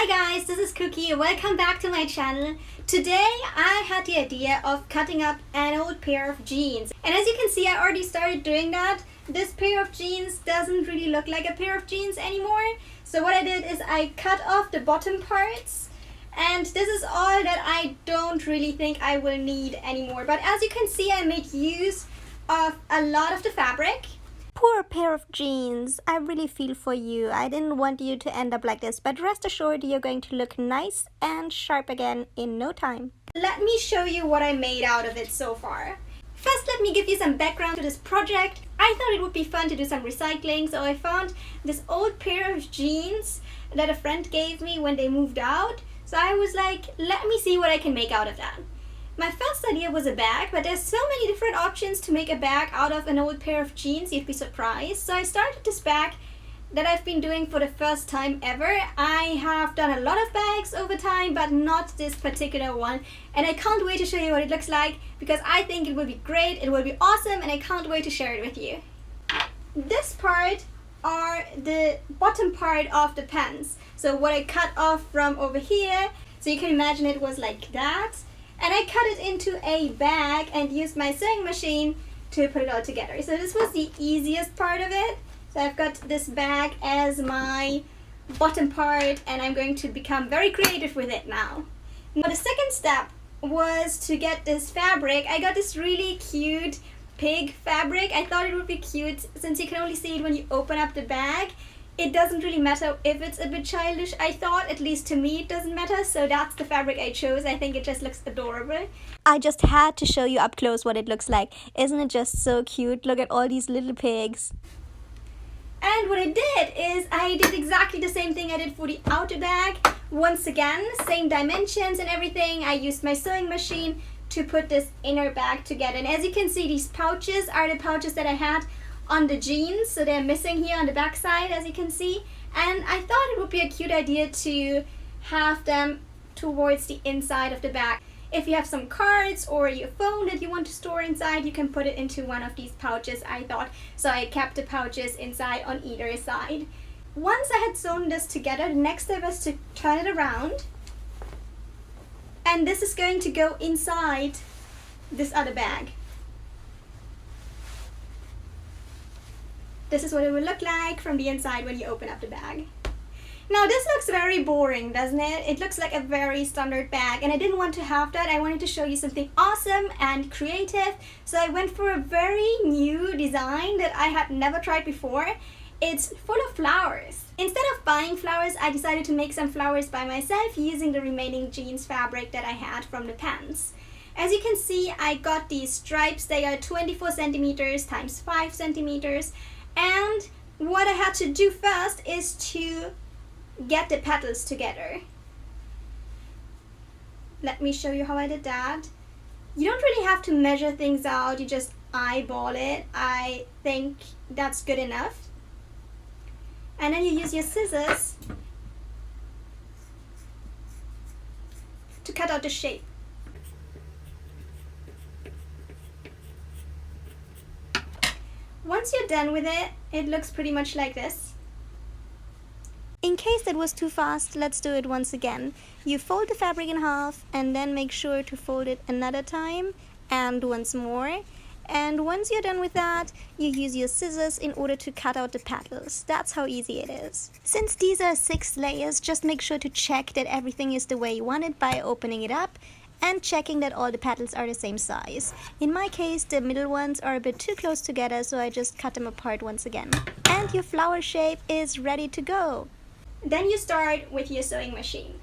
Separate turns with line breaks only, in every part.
Hi guys, this is KuKy. Welcome back to my channel. Today I had the idea of cutting up an old pair of jeans. And as you can see, I already started doing that. This pair of jeans doesn't really look like a pair of jeans anymore. So what I did is I cut off the bottom parts. And this is all that I don't really think I will need anymore. But as you can see, I made use of a lot of the fabric. Poor pair of jeans. I really feel for you. I didn't want you to end up like this, but rest assured you're going to look nice and sharp again in no time. Let me show you what I made out of it so far. First, let me give you some background to this project. I thought it would be fun to do some recycling, so I found this old pair of jeans that a friend gave me when they moved out. So I was like, let me see what I can make out of that. My first idea was a bag, but there's so many different options to make a bag out of an old pair of jeans, you'd be surprised. So I started this bag that I've been doing for the first time ever. I have done a lot of bags over time, but not this particular one. And I can't wait to show you what it looks like because I think it will be great, it will be awesome, and I can't wait to share it with you. This part are the bottom part of the pants. So what I cut off from over here, so you can imagine it was like that. And I cut it into a bag and used my sewing machine to put it all together. So this was the easiest part of it. So I've got this bag as my bottom part and I'm going to become very creative with it now. Now the second step was to get this fabric. I got this really cute pig fabric. I thought it would be cute since you can only see it when you open up the bag. It doesn't really matter if it's a bit childish, I thought. At least to me it doesn't matter, so that's the fabric I chose. I think it just looks adorable. I just had to show you up close what it looks like. Isn't it just so cute? Look at all these little pigs. And what I did is I did exactly the same thing I did for the outer bag. Once again, same dimensions and everything. I used my sewing machine to put this inner bag together. And as you can see, these pouches are the pouches that I had on the jeans, so they're missing here on the back side, as you can see. And I thought it would be a cute idea to have them towards the inside of the bag. If you have some cards or your phone that you want to store inside, you can put it into one of these pouches, I thought. So I kept the pouches inside on either side. Once I had sewn this together, the next step was to turn it around. And this is going to go inside this other bag. This is what it will look like from the inside when you open up the bag. Now this looks very boring, doesn't it? It looks like a very standard bag and I didn't want to have that. I wanted to show you something awesome and creative. So I went for a very new design that I had never tried before. It's full of flowers. Instead of buying flowers, I decided to make some flowers by myself using the remaining jeans fabric that I had from the pants. As you can see, I got these stripes. They are 24 centimeters times 5 centimeters. And what I had to do first is to get the petals together. Let me show you how I did that. You don't really have to measure things out, you just eyeball it. I think that's good enough. And then you use your scissors to cut out the shape. Once you're done with it, it looks pretty much like this. In case that was too fast, let's do it once again. You fold the fabric in half and then make sure to fold it another time and once more. And once you're done with that, you use your scissors in order to cut out the petals. That's how easy it is. Since these are 6 layers, just make sure to check that everything is the way you want it by opening it up and checking that all the petals are the same size. In my case, the middle ones are a bit too close together, so I just cut them apart once again. And your flower shape is ready to go. Then you start with your sewing machine.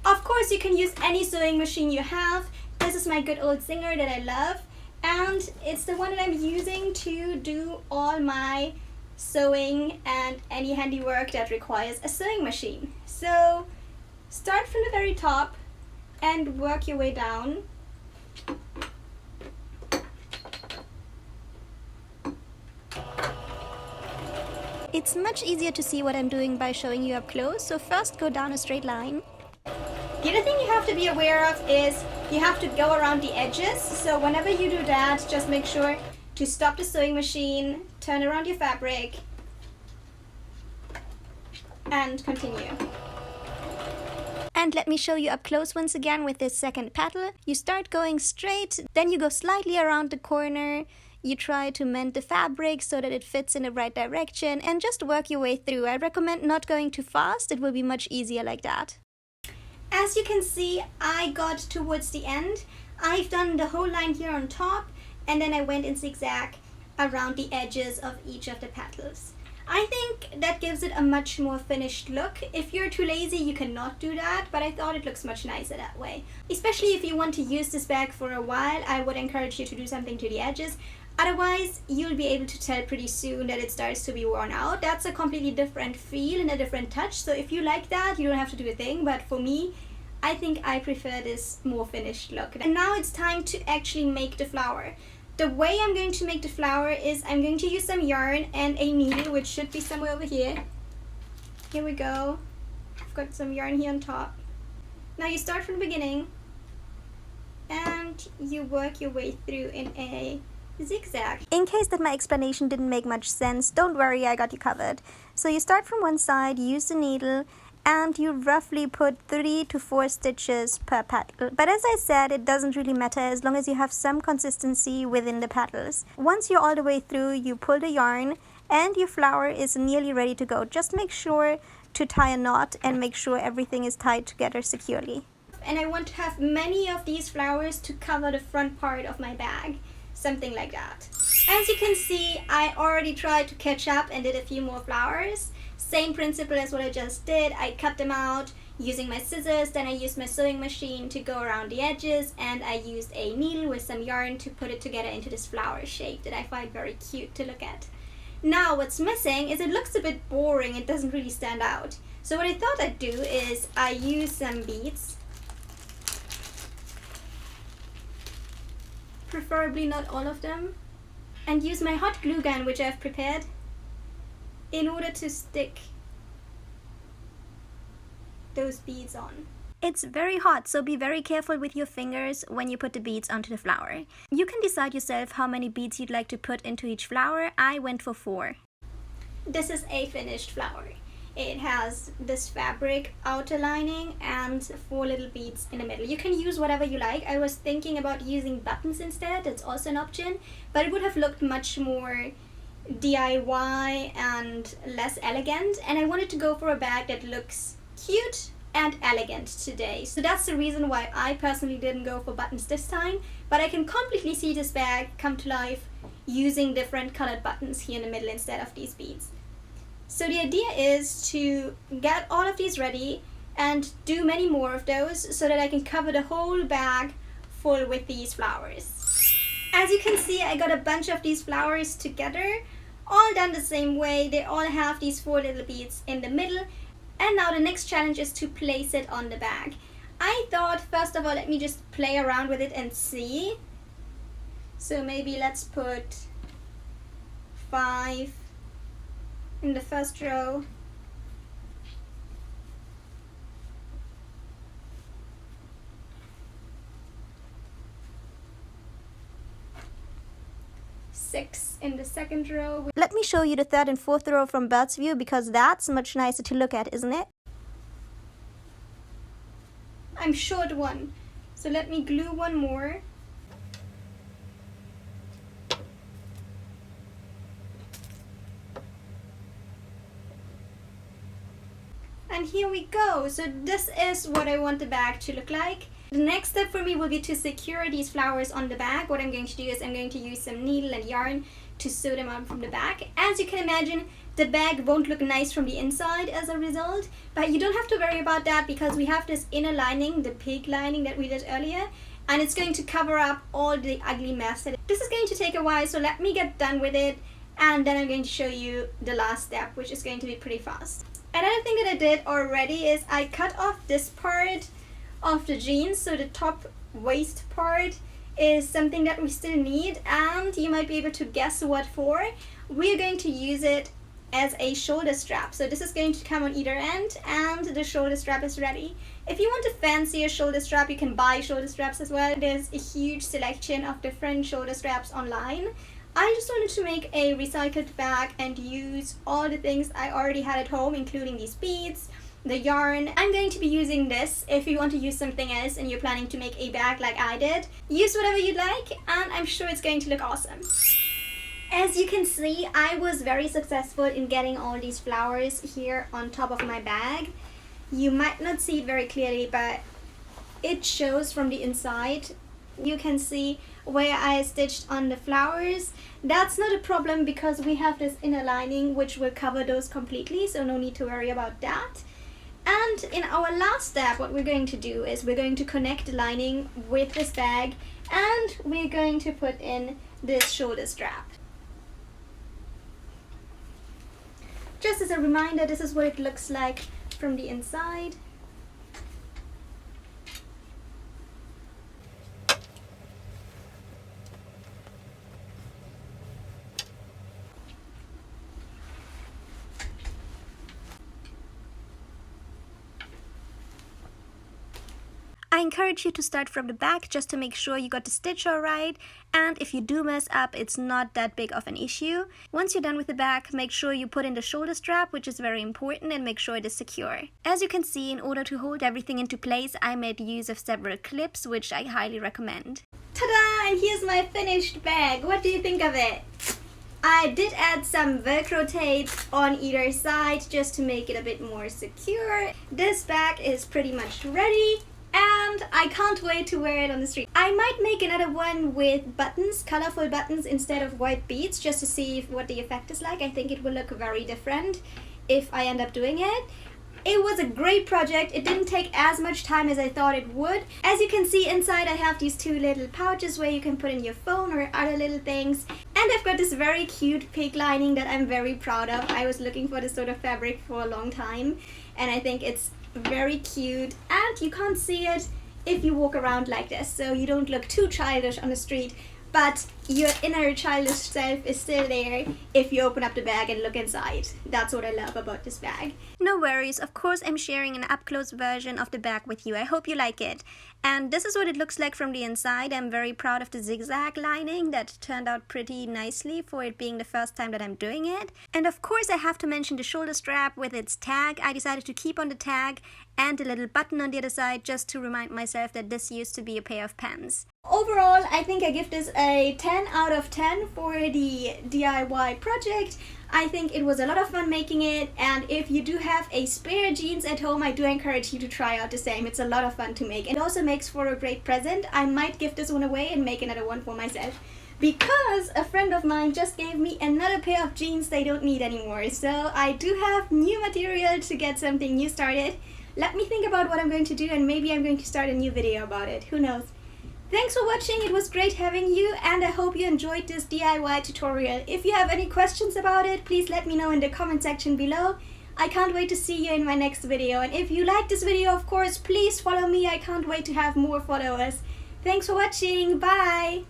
Of course, you can use any sewing machine you have. This is my good old Singer that I love, and it's the one that I'm using to do all my sewing and any handiwork that requires a sewing machine. So start from the very top and work your way down. It's much easier to see what I'm doing by showing you up close, so first go down a straight line. The other thing you have to be aware of is you have to go around the edges, so whenever you do that, just make sure to stop the sewing machine, turn around your fabric, and continue. And let me show you up close once again with this second petal. You start going straight, then you go slightly around the corner. You try to mend the fabric so that it fits in the right direction and just work your way through. I recommend not going too fast, it will be much easier like that. As you can see, I got towards the end. I've done the whole line here on top, and then I went in zigzag around the edges of each of the petals. I think that gives it a much more finished look. If you're too lazy, you cannot do that, but I thought it looks much nicer that way. Especially if you want to use this bag for a while, I would encourage you to do something to the edges. Otherwise, you'll be able to tell pretty soon that it starts to be worn out. That's a completely different feel and a different touch. So if you like that, you don't have to do a thing. But for me, I think I prefer this more finished look. And now it's time to actually make the flower. The way I'm going to make the flower is I'm going to use some yarn and a needle, which should be somewhere over here. Here we go. I've got some yarn here on top. Now you start from the beginning and you work your way through in a zigzag. In case that my explanation didn't make much sense, don't worry, I got you covered. So you start from one side, use the needle, and you roughly put 3 to 4 stitches per petal. But as I said, it doesn't really matter as long as you have some consistency within the petals. Once you're all the way through, you pull the yarn and your flower is nearly ready to go. Just make sure to tie a knot and make sure everything is tied together securely. And I want to have many of these flowers to cover the front part of my bag. Something like that. As you can see, I already tried to catch up and did a few more flowers. Same principle as what I just did. I cut them out using my scissors, then I used my sewing machine to go around the edges, and I used a needle with some yarn to put it together into this flower shape that I find very cute to look at. Now what's missing is it looks a bit boring, it doesn't really stand out. So what I thought I'd do is I use some beads, preferably not all of them, and use my hot glue gun which I've prepared in order to stick those beads on. It's very hot, so be very careful with your fingers when you put the beads onto the flower. You can decide yourself how many beads you'd like to put into each flower. I went for 4. This is a finished flower. It has this fabric outer lining and 4 little beads in the middle. You can use whatever you like. I was thinking about using buttons instead. That's also an option, but it would have looked much more DIY and less elegant, and I wanted to go for a bag that looks cute and elegant today. So that's the reason why I personally didn't go for buttons this time, but I can completely see this bag come to life using different colored buttons here in the middle instead of these beads. So the idea is to get all of these ready and do many more of those so that I can cover the whole bag full with these flowers. As you can see, I got a bunch of these flowers together, all done the same way. They all have these 4 little beads in the middle. And now the next challenge is to place it on the bag. I thought, first of all, let me just play around with it and see. So maybe let's put 5 in the first row. 6 in the second row. Let me show you the 3rd and 4th row from bird's view because that's much nicer to look at, isn't it? I'm short one, so let me glue one more. And here we go. So this is what I want the bag to look like. The next step for me will be to secure these flowers on the bag. What I'm going to do is I'm going to use some needle and yarn to sew them on from the back. As you can imagine, the bag won't look nice from the inside as a result, but you don't have to worry about that because we have this inner lining, the pig lining that we did earlier, and it's going to cover up all the ugly mess. This is going to take a while, so let me get done with it, and then I'm going to show you the last step, which is going to be pretty fast. Another thing that I did already is I cut off this part of the jeans, so the top waist part is something that we still need, and you might be able to guess what for. We're going to use it as a shoulder strap. So this is going to come on either end and the shoulder strap is ready. If you want a fancier shoulder strap, you can buy shoulder straps as well. There's a huge selection of different shoulder straps online. I just wanted to make a recycled bag and use all the things I already had at home, including these beads, the yarn. I'm going to be using this. If you want to use something else and you're planning to make a bag like I did, use whatever you'd like, and I'm sure it's going to look awesome. As you can see, I was very successful in getting all these flowers here on top of my bag. You might not see it very clearly, but it shows from the inside. You can see where I stitched on the flowers. That's not a problem because we have this inner lining which will cover those completely, so no need to worry about that. And in our last step, what we're going to do is we're going to connect the lining with this bag, and we're going to put in this shoulder strap. Just as a reminder, this is what it looks like from the inside. I encourage you to start from the back just to make sure you got the stitch alright, and if you do mess up, it's not that big of an issue. Once you're done with the back, make sure you put in the shoulder strap, which is very important, and make sure it is secure. As you can see, in order to hold everything into place, I made use of several clips, which I highly recommend. Ta-da! And here's my finished bag. What do you think of it? I did add some Velcro tape on either side just to make it a bit more secure. This bag is pretty much ready, and I can't wait to wear it on the street. I might make another one with buttons, colorful buttons instead of white beads, just to see what the effect is like. I think it will look very different if I end up doing it. It was a great project. It didn't take as much time as I thought it would. As you can see inside, I have these two little pouches where you can put in your phone or other little things. And I've got this very cute pig lining that I'm very proud of. I was looking for this sort of fabric for a long time, and I think it's very cute, and you can't see it if you walk around like this, so you don't look too childish on the street, but your inner childish self is still there if you open up the bag and look inside. That's what I love about this bag. No worries, of course I'm sharing an up-close version of the bag with you. I hope you like it. And this is what it looks like from the inside. I'm very proud of the zigzag lining. That turned out pretty nicely for it being the first time that I'm doing it. And of course I have to mention the shoulder strap with its tag. I decided to keep on the tag and the little button on the other side just to remind myself that this used to be a pair of pants. Overall, I think I give this a 10 out of 10 for the DIY project. I think it was a lot of fun making it, and if you do have a spare jeans at home, I do encourage you to try out the same. It's a lot of fun to make. It also makes for a great present. I might give this one away and make another one for myself, because a friend of mine just gave me another pair of jeans they don't need anymore. So I do have new material to get something new started. Let me think about what I'm going to do, and maybe I'm going to start a new video about it. Who knows? Thanks for watching. It was great having you, and I hope you enjoyed this DIY tutorial. If you have any questions about it, please let me know in the comment section below. I can't wait to see you in my next video. And if you like this video, of course, please follow me. I can't wait to have more followers. Thanks for watching. Bye!